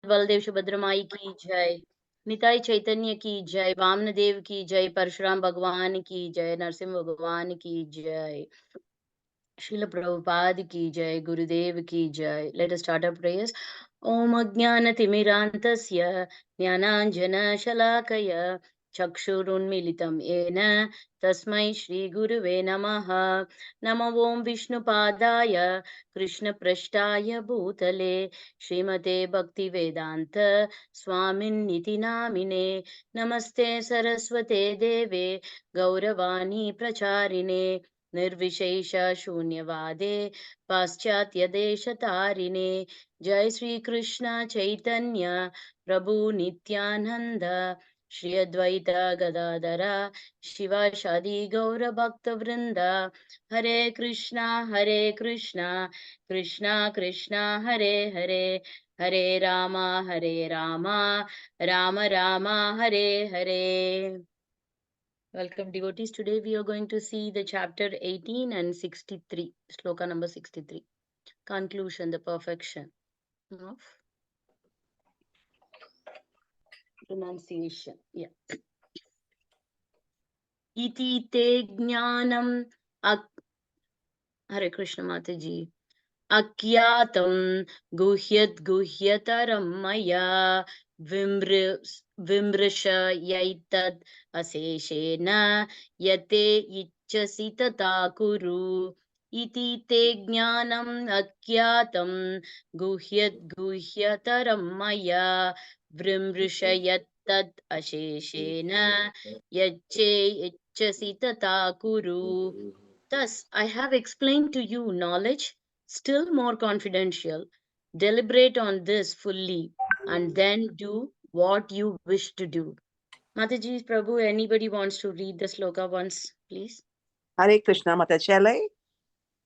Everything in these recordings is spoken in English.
बलदेव सुभद्रा माई की जय। निताई चैतन्य की जय। वामन देव की जय। परशुराम भगवान की जय। नरसिंह भगवान की जय। Srila Prabhupada ki jai, Gurudev ki jai. Let us start our prayers. Om Ajnana Timirantasya Jnananjana Shalakaya Chakshurunmilitam Ena Tasmai Shri Guruve Namaha. Namo Om Vishnupadaya Krishna Prashtaya Bhutale Srimate Bhakti Vedanta Swamin Niti Namine. Namaste Saraswate Deve Gauravani Pracharine निर्विशेष शून्यवादे पाश्चात्य देश तारिणे. जय श्री कृष्ण चैतन्य प्रभु नित्यानंद श्री अद्वैत गदाधर शिवासादि गौर भक्त वृंद. हरे कृष्णा कृष्णा कृष्णा हरे हरे, हरे Ram Ram Ram Hare Hare. Welcome devotees. Today we are going to see the chapter 18 and 63, sloka number 63. Conclusion, the perfection of pronunciation. Yeah. Iti te jnanam Hare Krishna Mataji. Akyatam guhyataram maya vimrisha yaitad aseshena yate ichasi tata kuru. Iti te jnanam akyatam guhyataram maya vimrisha yaitad aseshena yache ichasi tata kuru. Thus, I have explained to you knowledge still more confidential. Deliberate on this fully and then do what you wish to do. Mataji, Prabhu, anybody wants to read the sloka once, please? Hare Krishna, Mataji, shall I?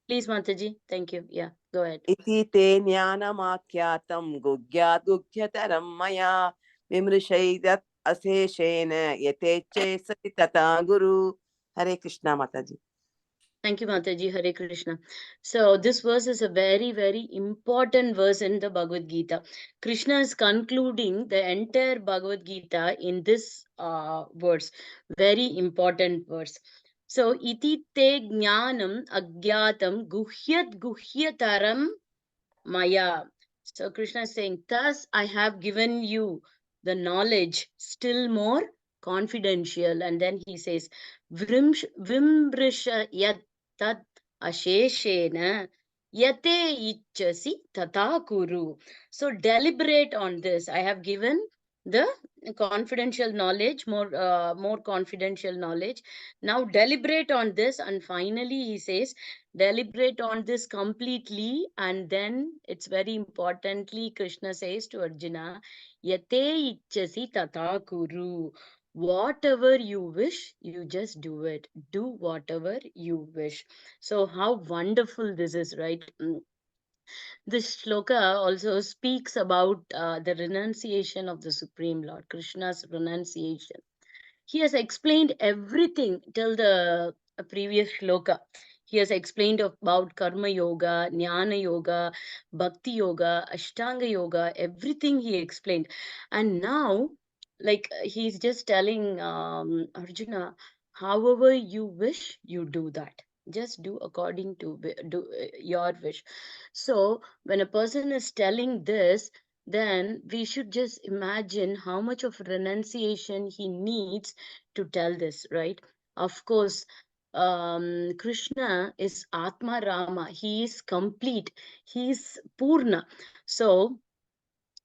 Please, Mataji. Thank you. Yeah, go ahead. Iti te jnanamakyatam gugyataram maya vimrishaidat aseshena yateche sati tata guru. Hare Krishna, Mataji. Thank you, Mataji. Hare Krishna. So this verse is a very, very important verse in the Bhagavad Gita. Krishna is concluding the entire Bhagavad Gita in this verse. Very important verse. So, iti te jnanam agyatam guhyataram maya. So Krishna is saying, thus I have given you the knowledge still more confidential. And then he says, vimrisha yat tat asheshena yate ichasi tata kuru. So deliberate on this. I have given the confidential knowledge, more confidential knowledge. Now deliberate on this. And finally he says, deliberate on this completely. And then it's very importantly, Krishna says to Arjuna, yate ichasi tata kuru. Whatever you wish, you just do it. Do whatever you wish. So how wonderful this is, right? This shloka also speaks about the renunciation of the Supreme Lord, Krishna's renunciation. He has explained everything till the previous shloka. He has explained about karma yoga, jnana yoga, bhakti yoga, ashtanga yoga, everything he explained. And now, like he's just telling Arjuna, however you wish, you do that. Just do according to your wish. So when a person is telling this, then we should just imagine how much of renunciation he needs to tell this, right? Of course, Krishna is Atma Rama. He is complete. He is Purna. So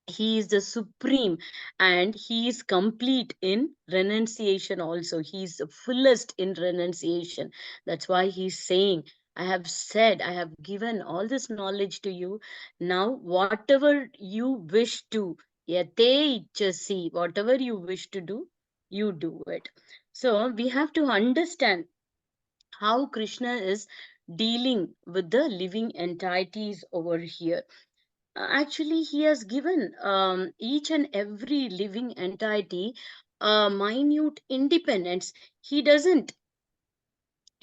he is the supreme and he is complete in renunciation also. He is the fullest in renunciation. That's why he's saying, I have said, I have given all this knowledge to you. Now, whatever you wish to, yate ichasi, whatever you wish to do, you do it. So we have to understand how Krishna is dealing with the living entities over here. Actually, he has given each and every living entity a minute independence. He doesn't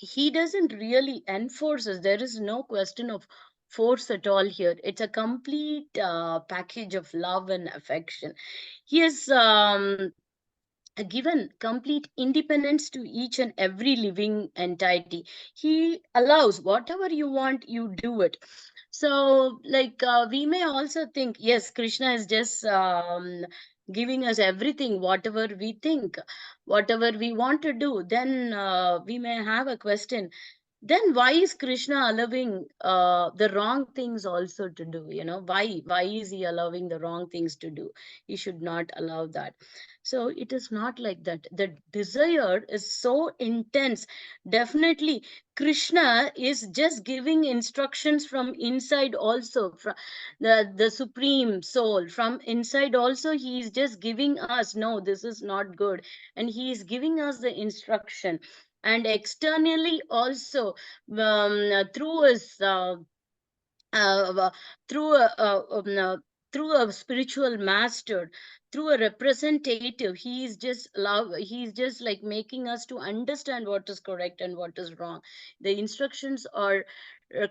really enforce us. There is no question of force at all here. It's a complete package of love and affection. He has given complete independence to each and every living entity. He allows whatever you want, you do it. So, like, we may also think, yes, Krishna is just giving us everything, whatever we think, whatever we want to do. Then we may have a question, then why is Krishna allowing the wrong things also to do? Why is he allowing the wrong things to do? He should not allow that. So it is not like that. The desire is so intense. Definitely, Krishna is just giving instructions from inside also, from the supreme soul. From inside also, he is just giving us, no, this is not good. And he is giving us the instruction. And externally also, through his uh, through a, through a spiritual master, through a representative, he is just like making us to understand what is correct and what is wrong. The instructions are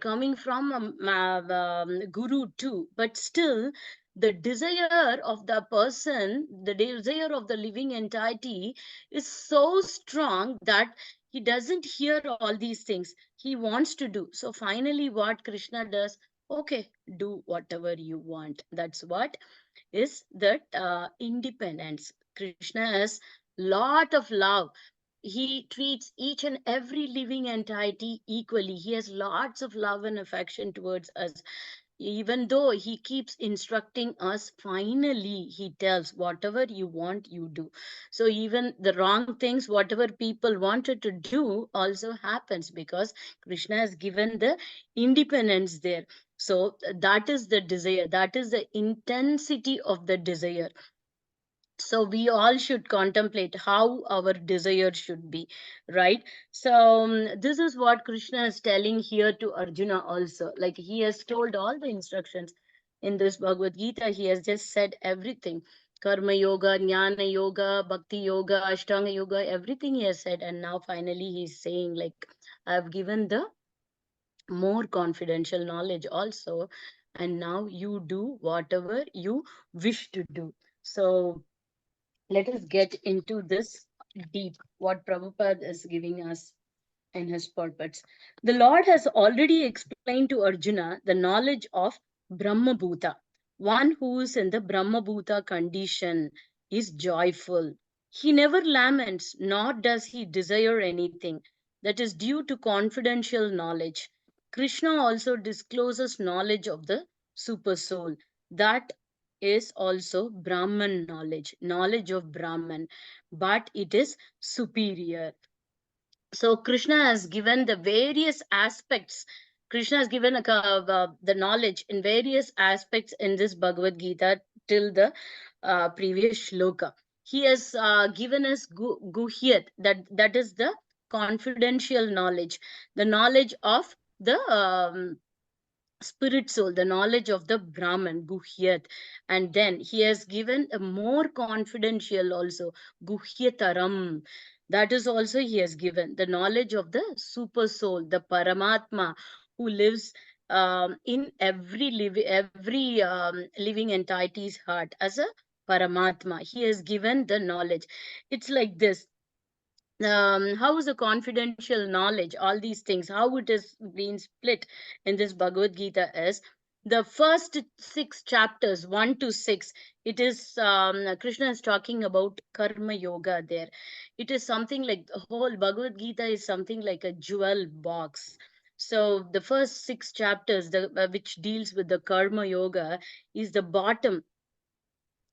coming from a guru too, but still the desire of the person, the desire of the living entity is so strong that he doesn't hear all these things. He wants to do. So finally what Krishna does, okay, do whatever you want. That's what is that independence. Krishna has lot of love. He treats each and every living entity equally. He has lots of love and affection towards us. Even though he keeps instructing us, finally he tells, whatever you want, you do. So even the wrong things, whatever people wanted to do, also happens because Krishna has given the independence there. So that is the desire, that is the intensity of the desire. So we all should contemplate how our desire should be, right? So this is what Krishna is telling here to Arjuna also. Like, he has told all the instructions in this Bhagavad Gita. He has just said everything: karma yoga, jnana yoga, bhakti yoga, ashtanga yoga, everything he has said. And now finally he's saying, like, I have given the more confidential knowledge also, and now you do whatever you wish to do. So let us get into this deep, what Prabhupada is giving us in his purports. The Lord has already explained to Arjuna the knowledge of Brahma Bhuta. One who is in the Brahma Bhuta condition is joyful. He never laments, nor does he desire anything. That is due to confidential knowledge. Krishna also discloses knowledge of the super soul. That is also Brahman knowledge, knowledge of Brahman, but it is superior. So Krishna has given the various aspects. Krishna has given the knowledge in various aspects in this Bhagavad Gita till the previous shloka. He has given us guhyat, that is the confidential knowledge, the knowledge of the spirit soul, the knowledge of the Brahman, Guhyat. And then he has given a more confidential also, Guhyataram. That is also he has given the knowledge of the super soul, the Paramatma, who lives in every living entity's heart as a Paramatma. He has given the knowledge. It's like this. How is the confidential knowledge, all these things, how it is being split in this Bhagavad Gita is the first six chapters, 1 to 6. It is Krishna is talking about karma yoga there. It is something like the whole Bhagavad Gita is something like a jewel box. So the first six chapters, which deals with the karma yoga, is the bottom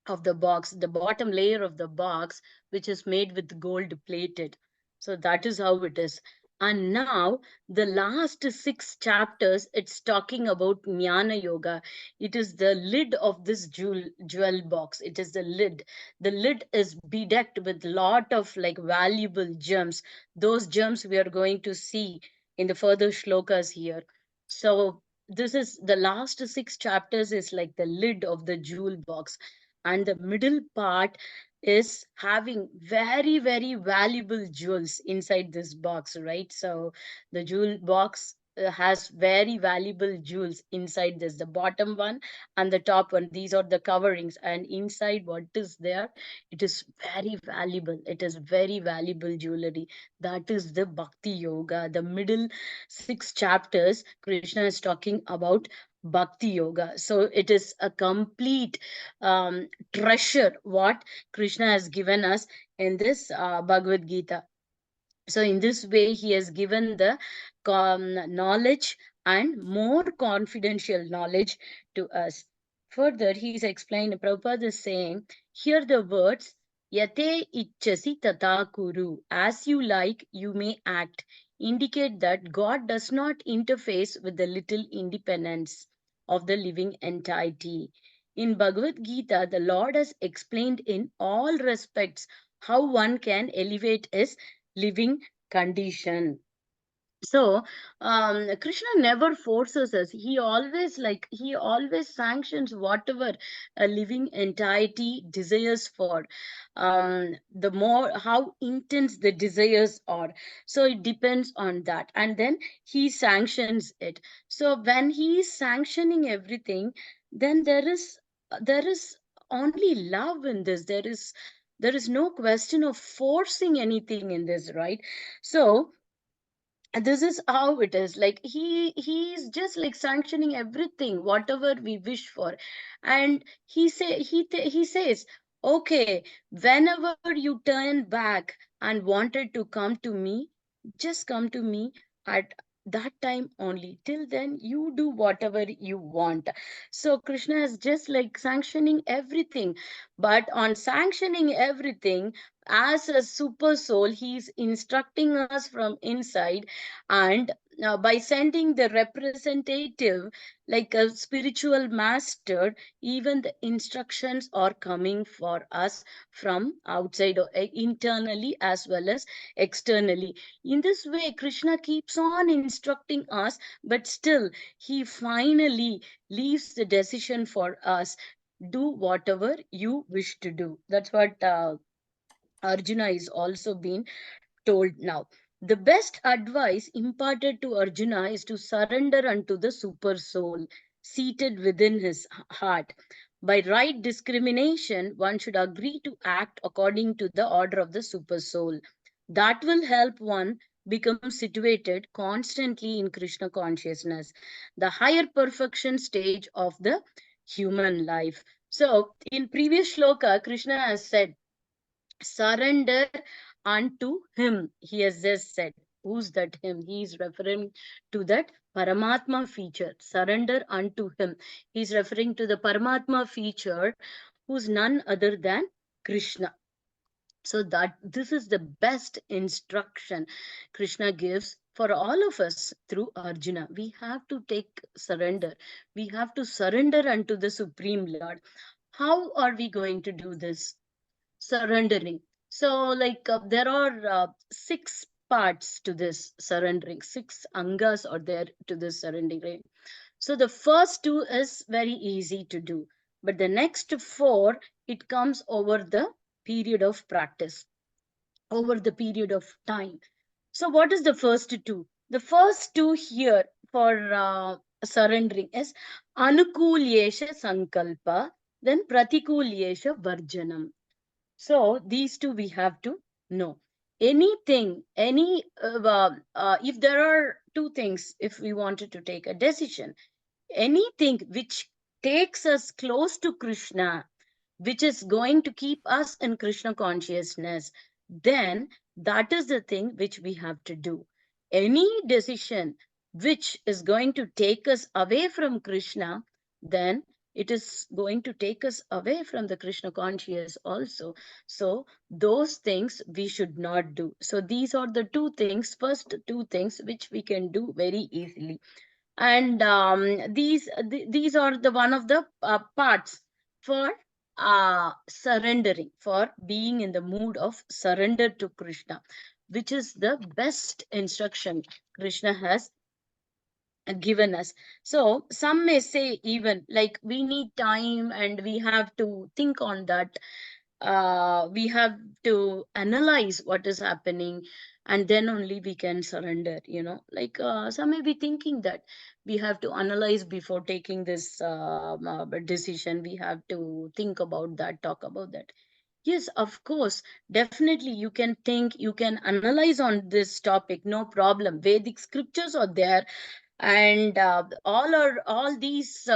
of the box, the bottom layer of the box, which is made with gold plated. So that is how it is. And now the last six chapters, it's talking about Jnana Yoga. It is the lid of this jewel box. It is the lid. The lid is bedecked with lot of like valuable gems. Those gems we are going to see in the further shlokas here. So this is the last six chapters is like the lid of the jewel box, and the middle part is having very valuable jewels inside this box, right? So the jewel box has very valuable jewels inside this. The bottom one and the top one, these are the coverings, and inside what is there, it is very valuable. It is very valuable jewelry. That is the Bhakti Yoga. The middle 6 chapters, Krishna is talking about Bhakti Yoga. So it is a complete treasure what Krishna has given us in this Bhagavad Gita. So in this way, he has given the knowledge and more confidential knowledge to us. Further, he is explaining, Prabhupada is saying, here the words, Yate ichasi tata kuru, as you like, you may act, indicate that God does not interface with the little independence of the living entity. In Bhagavad Gita, the Lord has explained in all respects how one can elevate his living condition. So Krishna never forces us. He always sanctions whatever a living entity desires for. The more how intense the desires are, so it depends on that, and then he sanctions it. So when he is sanctioning everything, then there is only love in this. There is no question of forcing anything in this, right? So this is how it is. Like he's just like sanctioning everything whatever we wish for. And he says, okay, whenever you turn back and wanted to come to me, just come to me at that time only. Till then you do whatever you want. So Krishna is just like sanctioning everything. But on sanctioning everything, as a super soul, he's instructing us from inside. And by sending the representative like a spiritual master, even the instructions are coming for us from outside, or internally as well as externally. In this way, Krishna keeps on instructing us, but still he finally leaves the decision for us. Do whatever you wish to do. That's what Arjuna is also being told now. The best advice imparted to Arjuna is to surrender unto the super soul seated within his heart. By right discrimination, one should agree to act according to the order of the super soul. That will help one become situated constantly in Krishna consciousness, the higher perfection stage of the human life. So, in previous shloka, Krishna has said, surrender unto him. He has just said, who's that him? He is referring to that Paramatma feature. Surrender unto him. He's referring to the Paramatma feature, who's none other than Krishna. So that this is the best instruction Krishna gives for all of us through Arjuna. We have to take surrender. We have to surrender unto the Supreme Lord. How are we going to do this? Surrendering. So, like, there are 6 parts to this surrendering. 6 angas are there to this surrendering. So, the first 2 is very easy to do, but the next 4, it comes over the period of practice, over the period of time. So, what is the first 2? The first 2 here for surrendering is anukulyesha sankalpa, then pratikulyesha varjanam. So these 2 we have to know. Anything, if there are 2 things, if we wanted to take a decision, anything which takes us close to Krishna, which is going to keep us in Krishna consciousness, then that is the thing which we have to do. Any decision which is going to take us away from Krishna, then it is going to take us away from the Krishna conscious also. So those things we should not do. So these are the 2 things, first 2 things which we can do very easily. And these are the one of the parts for surrendering, for being in the mood of surrender to Krishna, which is the best instruction Krishna has given us. So some may say, even like, we need time and we have to think on that. We have to analyze what is happening. and then only we can surrender. Like some may be thinking that we have to analyze before taking this decision. We have to think about that, talk about that. Yes, of course, definitely you can think, you can analyze on this topic, no problem. Vedic scriptures are there, and all these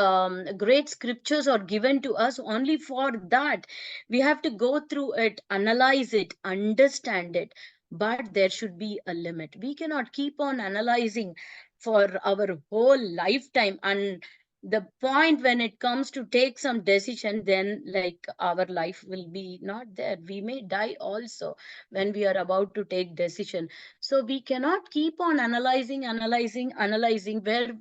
great scriptures are given to us only for that. We have to go through it, analyze it, understand it, but there should be a limit. We cannot keep on analyzing for our whole lifetime, and the point when it comes to take some decision, then like our life will be not there. We may die also when we are about to take decision. So we cannot keep on analyzing where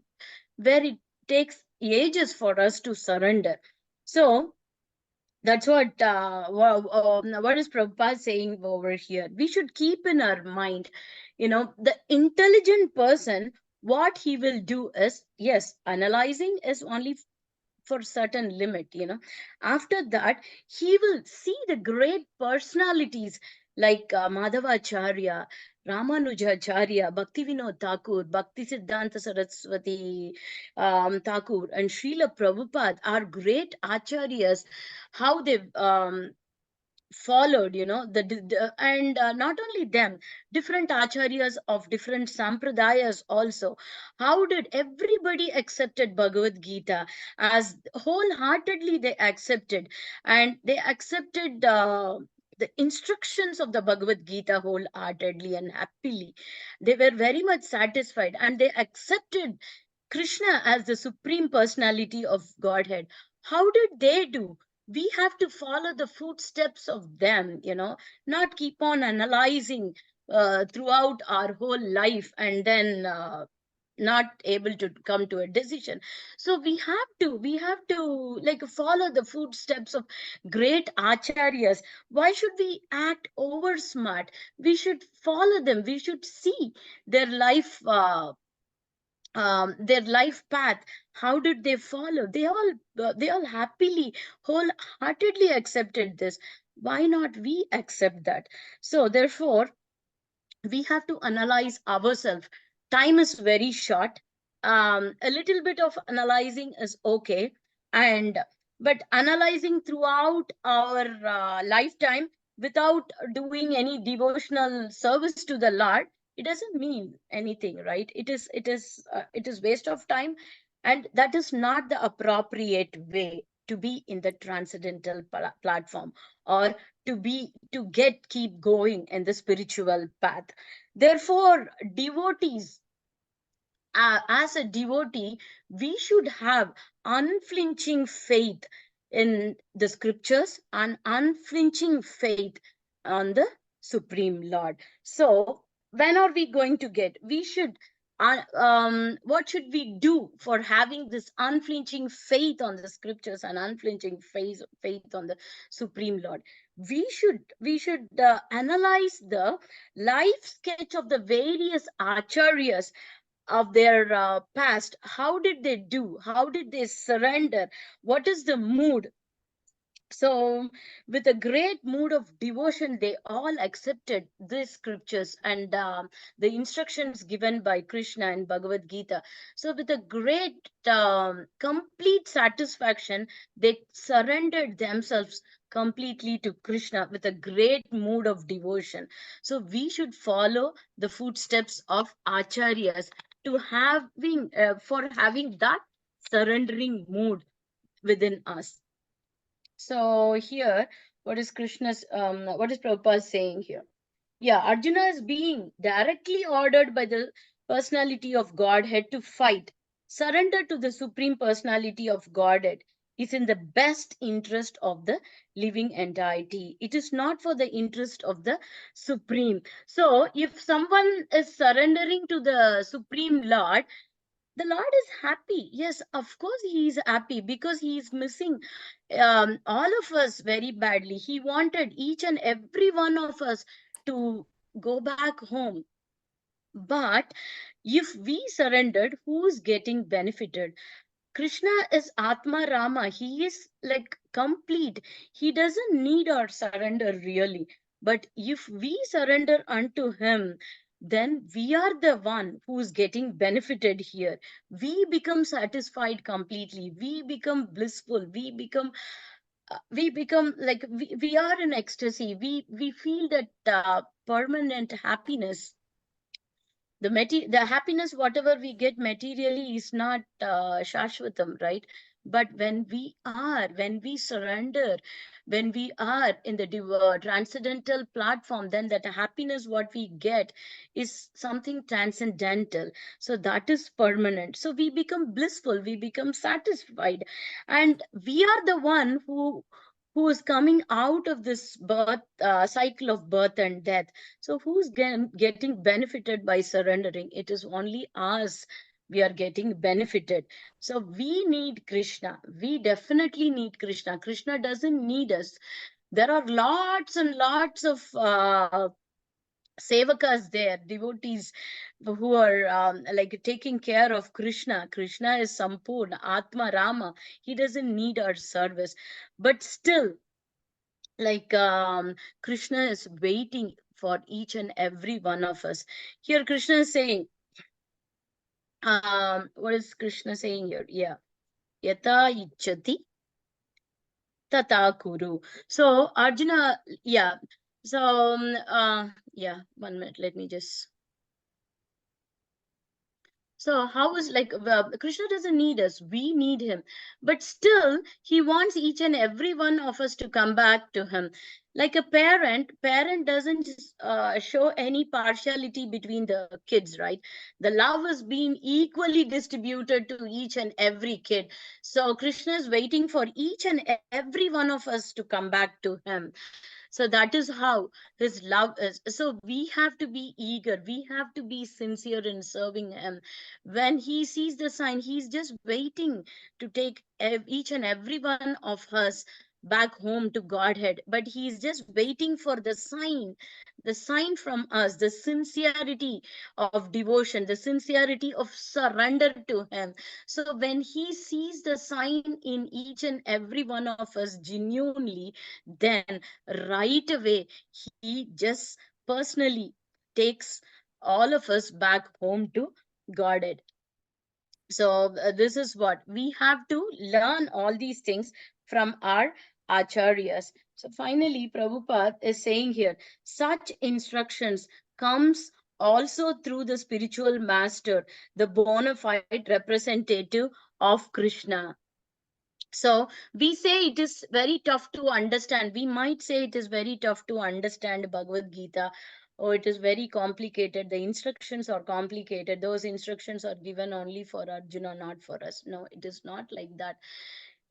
it takes ages for us to surrender. So that's what is Prabhupada saying over here. We should keep in our mind, the intelligent person, what he will do is, yes, analyzing is only for certain limit. After that, he will see the great personalities like Madhavacharya, Ramanujacharya, Bhaktivinoda Thakur, Bhakti Siddhanta Saraswati Thakur, and Srila Prabhupada are great acharyas. How they followed, and not only them, different acharyas of different sampradayas also. How did everybody accepted Bhagavad Gita as wholeheartedly they accepted, and they accepted the instructions of the Bhagavad Gita wholeheartedly and happily. They were very much satisfied, and they accepted Krishna as the supreme personality of Godhead. How did they do? We have to follow the footsteps of them, not keep on analyzing throughout our whole life, and then not able to come to a decision. So we have to like follow the footsteps of great acharyas. Why should we act over smart? We should follow them. We should see their life path. How did they follow? They all happily, wholeheartedly accepted this. Why not we accept that? So therefore, we have to analyze ourselves. Time is very short. A little bit of analyzing is okay, and but analyzing throughout our lifetime without doing any devotional service to the Lord, it doesn't mean anything, right? It is waste of time, and that is not the appropriate way to be in the transcendental platform, or to keep going in the spiritual path. Therefore, devotees, as a devotee, we should have unflinching faith in the scriptures and unflinching faith on the Supreme Lord. So, when are we going to get? What should we do for having this unflinching faith on the scriptures and unflinching faith on the Supreme Lord? We should analyze the life sketch of the various acharyas of their past. How did they do? How did they surrender? What is the mood? So, with a great mood of devotion, they all accepted these scriptures and the instructions given by Krishna in Bhagavad Gita. So, with a great, complete satisfaction, they surrendered themselves completely to Krishna with a great mood of devotion. So, we should follow the footsteps of acharyas to for having that surrendering mood within us. So here, what is Prabhupada saying here? Yeah, Arjuna is being directly ordered by the personality of Godhead to fight. Surrender to the supreme personality of Godhead is in the best interest of the living entity. It is not for the interest of the supreme. So if someone is surrendering to the supreme Lord, the Lord is happy. Yes, of course he is happy, because he is missing all of us very badly. He wanted each and every one of us to go back home. But if we surrendered, who's getting benefited? Krishna is Atma Rama. He is like complete. He doesn't need our surrender really. But if we surrender unto him, then we are the one who's getting benefited here. We become satisfied completely. We become blissful. We become like we are in ecstasy. We feel that permanent happiness. The happiness whatever we get materially is not shashwatam, right? But when we surrender, when we are in the transcendental platform, then that happiness what we get is something transcendental. So that is permanent. So we become blissful, we become satisfied, and we are the one who is coming out of this birth cycle of birth and death. So who's getting benefited by surrendering? It is only us. We are getting benefited. So we need Krishna. We definitely need Krishna. Krishna doesn't need us. There are lots and lots of sevakas there, devotees who are like taking care of Krishna. Krishna is Sampurna, Atma Rama. He doesn't need our service. But still, like Krishna is waiting for each and every one of us. Here Krishna is saying, what is Krishna saying here? Yeah, yata ichchati tata kuru. So Arjuna, yeah. So yeah, 1 minute, let me just. So how is like Krishna doesn't need us, we need him, but still he wants each and every one of us to come back to him. Like a parent doesn't show any partiality between the kids, right? The love is being equally distributed to each and every kid. So Krishna is waiting for each and every one of us to come back to him. So that is how his love is. So we have to be eager, we have to be sincere in serving him. When he sees the sign, he's just waiting to take each and every one of us back home to Godhead. But he's just waiting for the sign from us, the sincerity of devotion, the sincerity of surrender to him. So when he sees the sign in each and every one of us genuinely, then right away he just personally takes all of us back home to Godhead. So this is what we have to learn all these things from our acharyas. So finally, Prabhupada is saying here, such instructions comes also through the spiritual master, the bona fide representative of Krishna. So we say it is very tough to understand. We might say it is very tough to understand Bhagavad Gita, or it is very complicated. The instructions are complicated. Those instructions are given only for Arjuna, not for us. No, it is not like that.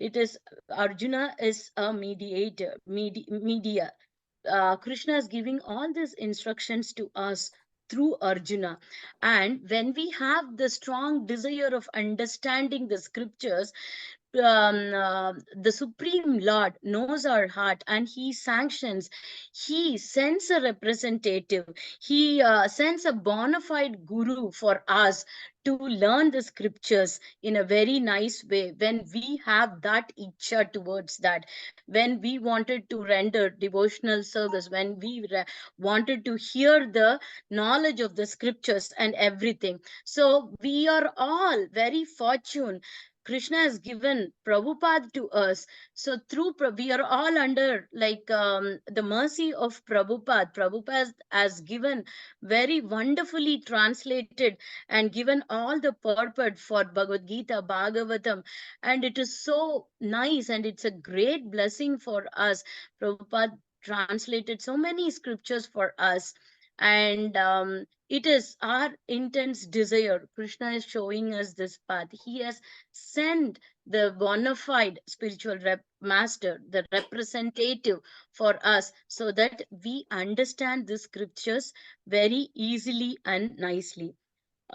It is Arjuna is a mediator, media. Krishna is giving all these instructions to us through Arjuna. And when we have the strong desire of understanding the scriptures, the Supreme Lord knows our heart and he sanctions, he sends a representative, he sends a bona fide guru for us to learn the scriptures in a very nice way. When we have that icha towards that, when we wanted to render devotional service, when we wanted to hear the knowledge of the scriptures and everything. So we are all very fortunate. Krishna has given Prabhupada to us. So through we are all under like the mercy of Prabhupada. Prabhupada has given very wonderfully translated and given all the purport for Bhagavad Gita, Bhagavatam, and it is so nice and it's a great blessing for us. Prabhupada translated so many scriptures for us, and it is our intense desire. Krishna is showing us this path. He has sent the bona fide spiritual master, the representative for us, so that we understand the scriptures very easily and nicely.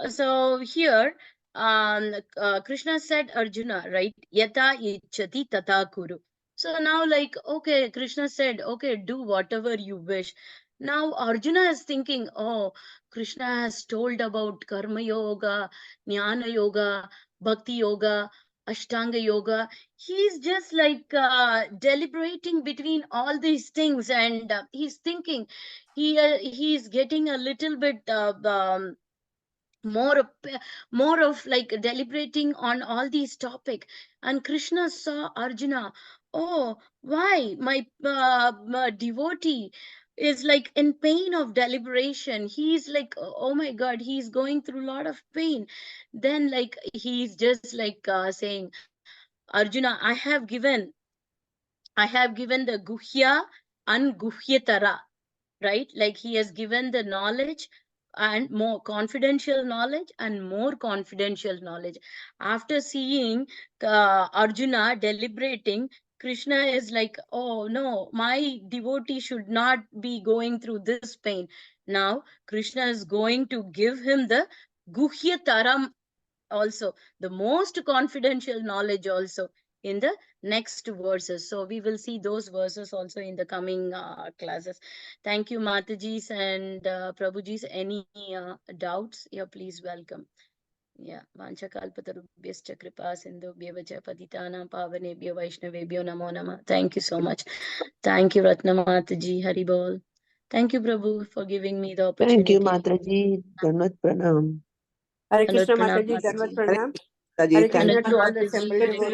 So here, Krishna said Arjuna, right? Yata ichchati tata kuru. So now, like, okay, Krishna said, okay, do whatever you wish. Now Arjuna is thinking, oh, Krishna has told about karma yoga, jnana yoga, bhakti yoga. Ashtanga yoga. He's just like deliberating between all these things, and he's thinking. He's getting a little bit more of, more of like deliberating on all these topic. And Krishna saw Arjuna. Oh, why my devotee is like in pain of deliberation. He's like, oh my god, he's going through a lot of pain. Then like he's just like saying, Arjuna, I have given the guhya and guhyatara, right? Like he has given the knowledge and more confidential knowledge and more confidential knowledge. After seeing Arjuna deliberating, Krishna is like, oh no, my devotee should not be going through this pain. Now Krishna is going to give him the guhyataram also, the most confidential knowledge also, in the next verses. So we will see those verses also in the coming classes. Thank you, Matajis and Prabhujis. Any doubts? Yeah, please welcome. Yeah, Vanchakalpatarubhyascha kripa sindhubhyo vacha patitanam pavanebhyo vaishnavebhyo namo namah. Thank you so much. Thank you, Ratna Mataji. Hari Bol. Thank you, Prabhu, for giving me the Thank you, opportunity. Mataji. Dandavat pranam. Hare Hello, Krishna Pranam Mataji, Dhanvat Mataji. Pranam. Mataji, Hare thank Krishna Hello to to all the all the assembled devotees.